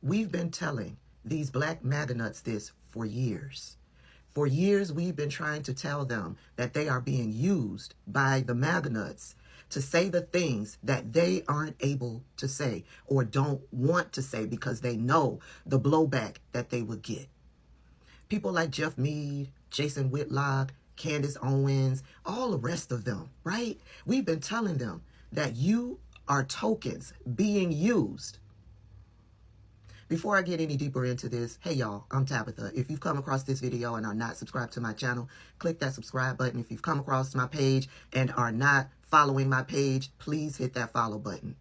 We've been telling these black MAGA nuts this for years. For years, we've been trying to tell them that they are being used by the MAGA nuts to say the things that they aren't able to say or don't want to say because they know the blowback that they would get. People like Jeff Mead, Jason Whitlock, Candace Owens, all the rest of them, right? We've been telling them that you are tokens being used. Before I get any deeper into this, hey y'all, I'm Tabitha. If you've come across this video and are not subscribed to my channel, click that subscribe button. If you've come across my page and are not following my page, please hit that follow button.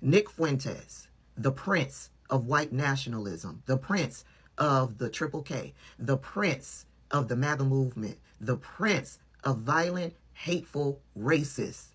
Nick Fuentes, the prince of white nationalism, the prince of the Triple K, the prince of the MAGA movement, the prince of violent, hateful racists,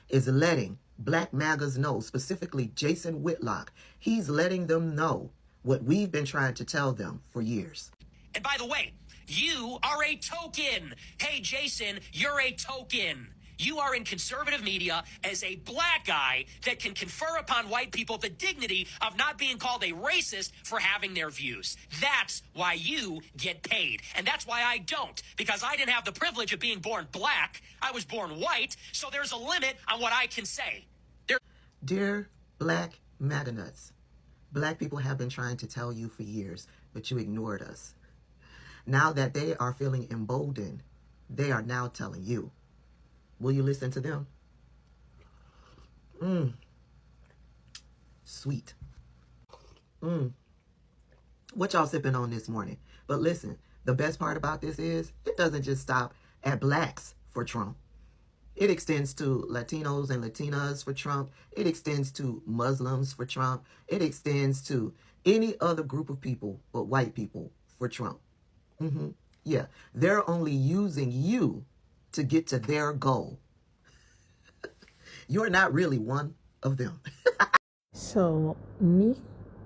is letting black MAGAs know, specifically Jason Whitlock. He's letting them know what we've been trying to tell them for years. And by the way, you are a token. Hey, Jason, you're a token. You are in conservative media as a black guy that can confer upon white people the dignity of not being called a racist for having their views. That's why you get paid. And that's why I don't, because I didn't have the privilege of being born black. I was born white, so there's a limit on what I can say. Dear black MAGA nuts, black people have been trying to tell you for years, but you ignored us. Now that they are feeling emboldened, they are now telling you. Will you listen to them? Sweet. What y'all sipping on this morning? But listen, the best part about this is it doesn't just stop at blacks for Trump. It extends to Latinos and Latinas for Trump. It extends to Muslims for Trump. It extends to any other group of people but white people for Trump. Yeah, they're only using you to get to their goal. You're not really one of them. So Nick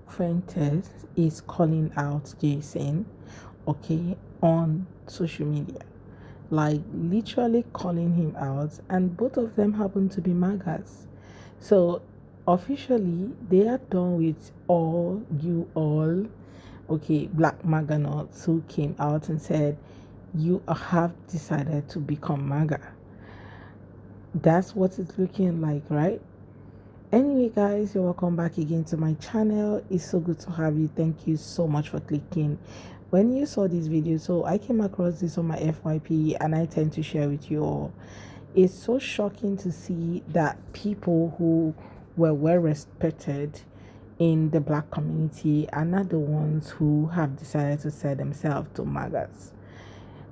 Fuentes is calling out Jason, okay, on social media. Like literally calling him out, and both of them happen to be MAGAs. So officially they are done with all okay, black MAGA nuts who came out and said you have decided to become MAGA. That's what it's looking like, right? Anyway guys, you're welcome back again to my channel. It's so good to have you. Thank you so much for clicking when you saw this video. So I came across this on my FYP and I tend to share with you all. It's so shocking to see that people who were well respected in the black community are not the ones who have decided to set themselves to MAGAs.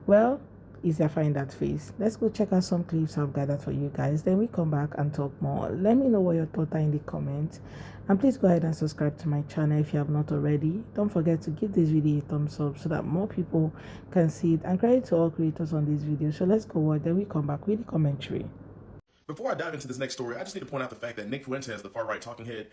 Well, easier find that face. Let's go check out some clips I've gathered for you guys, then we come back and talk more. Let me know what your thoughts are in the comments, and please go ahead and subscribe to my channel if you have not already. Don't forget to give this video a thumbs up so that more people can see it, and credit to all creators on this video. So let's go watch, then we come back with the commentary. Before I dive into this next story, I just need to point out the fact that Nick Fuentes, the far-right talking head,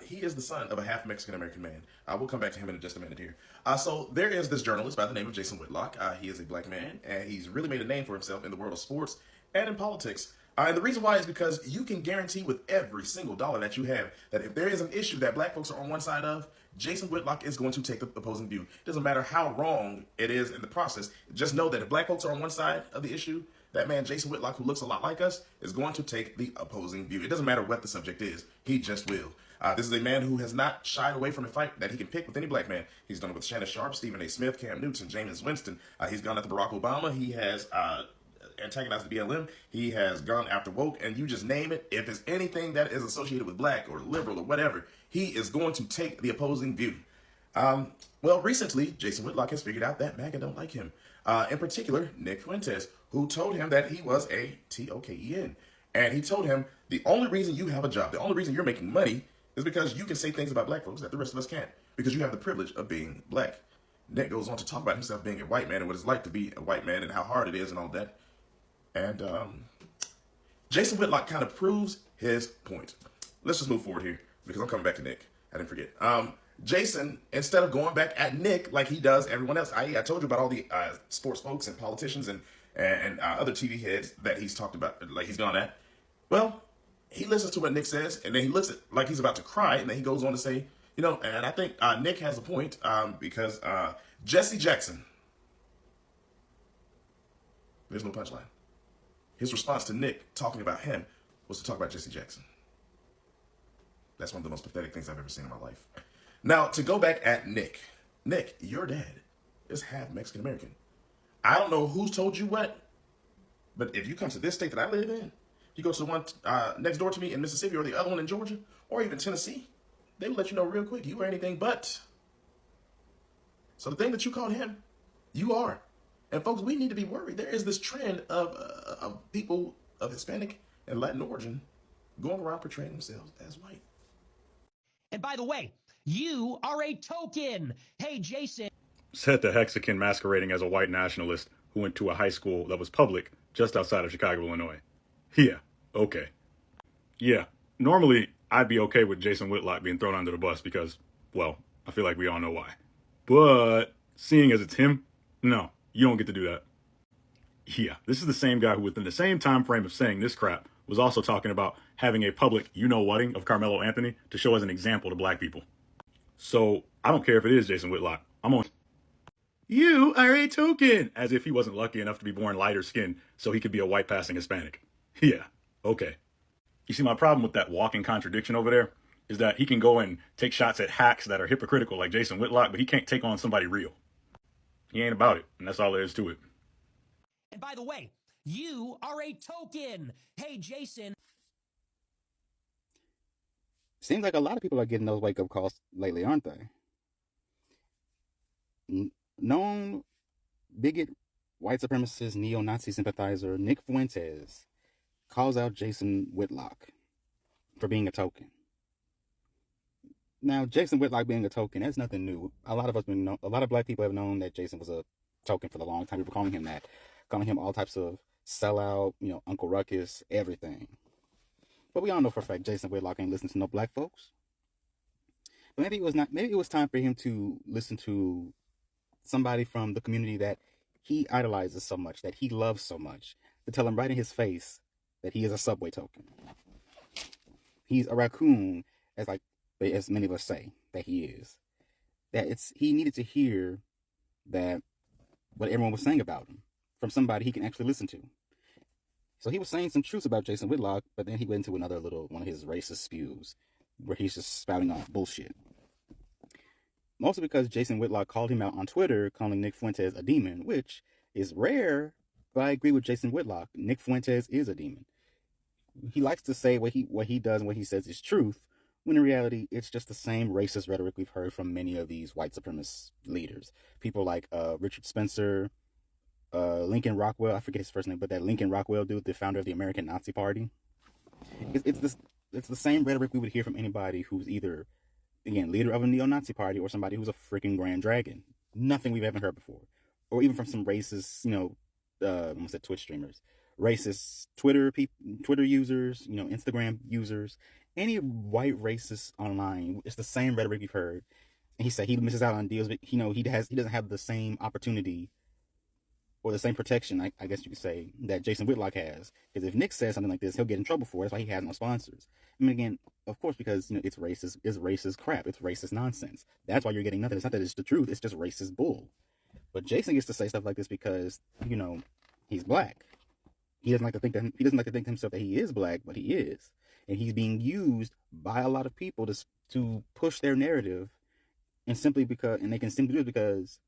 he is the son of a half Mexican-American man. We'll come back to him in just a minute here. So there is this journalist by the name of Jason Whitlock. He is a black man, and he's really made a name for himself in the world of sports and in politics. And the reason why is because you can guarantee with every single dollar that you have that if there is an issue that black folks are on one side of, Jason Whitlock is going to take the opposing view. It doesn't matter how wrong it is in the process. Just know that if black folks are on one side of the issue, that man, Jason Whitlock, who looks a lot like us, is going to take the opposing view. It doesn't matter what the subject is. He just will. This is a man who has not shied away from a fight that he can pick with any black man. He's done it with Shannon Sharp, Stephen A. Smith, Cam Newton, James Winston. He's gone after Barack Obama. He has antagonized the BLM. He has gone after woke, and you just name it. If it's anything that is associated with black or liberal or whatever, he is going to take the opposing view. Well, recently, Jason Whitlock has figured out that MAGA don't like him. In particular, Nick Fuentes, who told him that he was a TOKEN. And he told him, the only reason you have a job, the only reason you're making money is because you can say things about black folks that the rest of us can't, because you have the privilege of being black. Nick goes on to talk about himself being a white man and what it's like to be a white man and how hard it is and all that. And Jason Whitlock kind of proves his point. Let's just move forward here, because I'm coming back to Nick. I didn't forget. Jason, instead of going back at Nick like he does everyone else, I told you about all the sports folks and politicians and other TV heads that he's talked about, like he's gone at. Well, he listens to what Nick says, and then he looks at like he's about to cry, and then he goes on to say, You know, and I think Nick has a point because Jesse Jackson, there's no punchline. His response to Nick talking about him was to talk about Jesse Jackson. That's one of the most pathetic things I've ever seen in my life. Now, to go back at Nick, your dad is half Mexican American. I don't know who's told you what, but if you come to this state that I live in, you go to the one next door to me in Mississippi or the other one in Georgia or even Tennessee, they will let you know real quick you are anything but. So the thing that you called him, you are. And folks, we need to be worried. There is this trend of people of Hispanic and Latin origin going around portraying themselves as white. And by the way, you are a token. Hey, Jason. Said the Mexican masquerading as a white nationalist who went to a high school that was public just outside of Chicago, Illinois. Yeah, okay. Yeah, normally I'd be okay with Jason Whitlock being thrown under the bus because, well, I feel like we all know why. But seeing as it's him, no, you don't get to do that. Yeah, this is the same guy who within the same time frame of saying this crap was also talking about having a public you-know-whatting of Carmelo Anthony to show as an example to black people. So I don't care if it is Jason Whitlock. I'm on. You are a token, as if he wasn't lucky enough to be born lighter skinned so he could be a white passing Hispanic. Yeah, okay. You see, my problem with that walking contradiction over there is that he can go and take shots at hacks that are hypocritical like Jason Whitlock, but he can't take on somebody real. He ain't about it, and that's all there is to it. And by the way, you are a token. Hey, Jason. Seems like a lot of people are getting those wake-up calls lately, aren't they? Known bigot, white supremacist, neo-Nazi sympathizer Nick Fuentes calls out Jason Whitlock for being a token. Now, Jason Whitlock being a token, that's nothing new. A lot of black people have known that Jason was a token for a long time. People calling him that, calling him all types of sellout, Uncle Ruckus, everything. But we all know for a fact Jason Whitlock ain't listening to no black folks. But maybe it was time for him to listen to somebody from the community that he idolizes so much, that he loves so much, to tell him right in his face that he is a subway token. He's a raccoon, as many of us say that he is. He needed to hear that what everyone was saying about him from somebody he can actually listen to. So he was saying some truths about Jason Whitlock, but then he went into another one of his racist spews where he's just spouting off bullshit. Mostly because Jason Whitlock called him out on Twitter, calling Nick Fuentes a demon, which is rare, but I agree with Jason Whitlock. Nick Fuentes is a demon. He likes to say what he does and what he says is truth, when in reality, it's just the same racist rhetoric we've heard from many of these white supremacist leaders. People like Richard Spencer, Lincoln Rockwell, I forget his first name, but that Lincoln Rockwell dude, the founder of the American Nazi Party. It's the same rhetoric we would hear from anybody who's either, again, leader of a neo-Nazi party or somebody who's a freaking grand dragon. Nothing we've ever heard before. Or even from some racist, I almost said Twitch streamers, racist Twitter users, Instagram users, any white racist online. It's the same rhetoric we've heard. And he said he misses out on deals, but he doesn't have the same opportunity or the same protection, I guess you could say, that Jason Whitlock has. Because if Nick says something like this, he'll get in trouble for it. That's why he has no sponsors. I mean, again, of course, because it's racist crap. It's racist nonsense. That's why you're getting nothing. It's not that it's the truth. It's just racist bull. But Jason gets to say stuff like this because, he's black. He doesn't like to think to himself that he is black, but he is. And he's being used by a lot of people to push their narrative, and they can simply do it because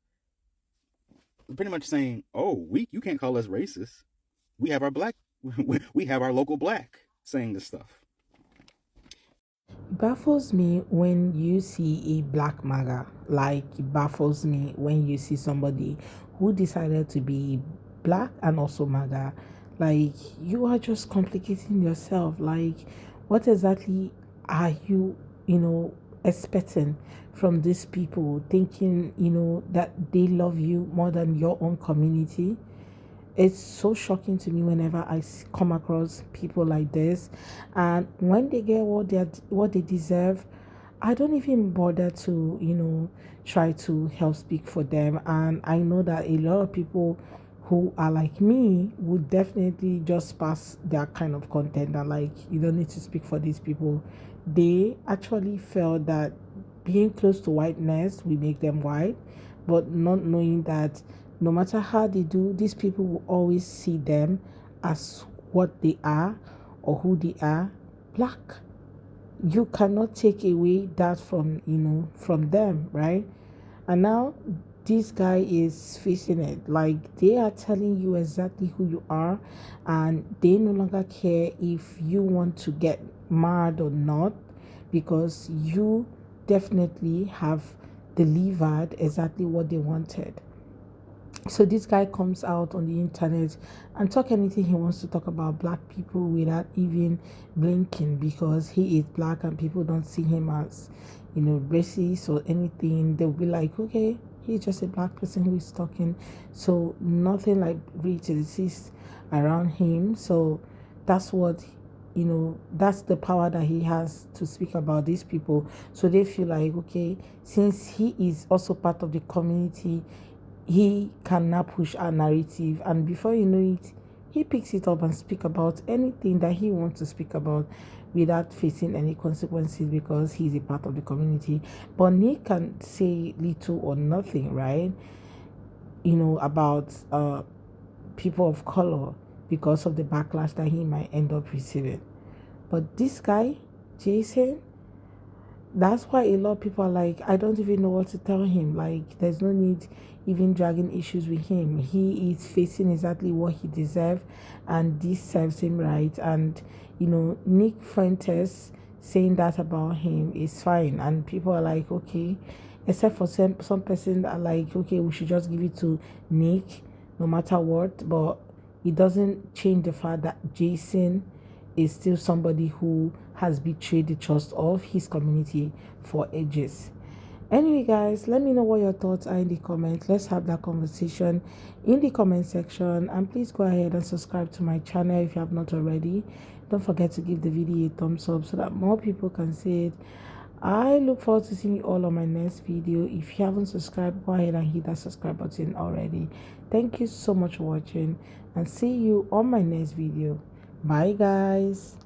pretty much saying, "Oh, you can't call us racist. We have our local black saying this stuff." Baffles me when you see a black MAGA. Like, it baffles me when you see somebody who decided to be black and also MAGA. Like, you are just complicating yourself. Like, what exactly are you, expecting from these people, thinking, that they love you more than your own community? It's so shocking to me whenever I come across people like this, and when they get what they deserve, I don't even bother to try to help speak for them. And I know that a lot of people who are like me would definitely just pass their kind of content, and like, you don't need to speak for these people. They actually felt that being close to whiteness will make them white, but not knowing that no matter how they do, these people will always see them as what they are or who they are, black. You cannot take away that from from them, right? And now this guy is facing it, like they are telling you exactly who you are, and they no longer care if you want to get mad or not, because you definitely have delivered exactly what they wanted. So this guy comes out on the internet and talk anything he wants to talk about black people without even blinking, because he is black and people don't see him as racist or anything. They'll be like, okay, he's just a black person who is talking, so nothing like racist around him. So that's what that's the power that he has to speak about these people. So they feel like, okay, since he is also part of the community, he can now push our narrative, and before you know it, he picks it up and speak about anything that he wants to speak about without facing any consequences, because he's a part of the community. But Nick can say little or nothing, right? About people of color, because of the backlash that he might end up receiving. But this guy, Jason, that's why a lot of people are like, I don't even know what to tell him. Like, there's no need even dragging issues with him. He is facing exactly what he deserves, and this serves him right. And Nick Fuentes saying that about him is fine, and people are like, okay, except for some person that are like, okay, we should just give it to Nick no matter what. But it doesn't change the fact that Jason is still somebody who has betrayed the trust of his community for ages. Anyway, guys, let me know what your thoughts are in the comments. Let's have that conversation in the comment section, and please go ahead and subscribe to my channel if you have not already. Don't forget to give the video a thumbs up so that more people can see it. I look forward to seeing you all on my next video. If you haven't subscribed, go ahead and hit that subscribe button already. Thank you so much for watching, and see you on my next video. Bye, guys.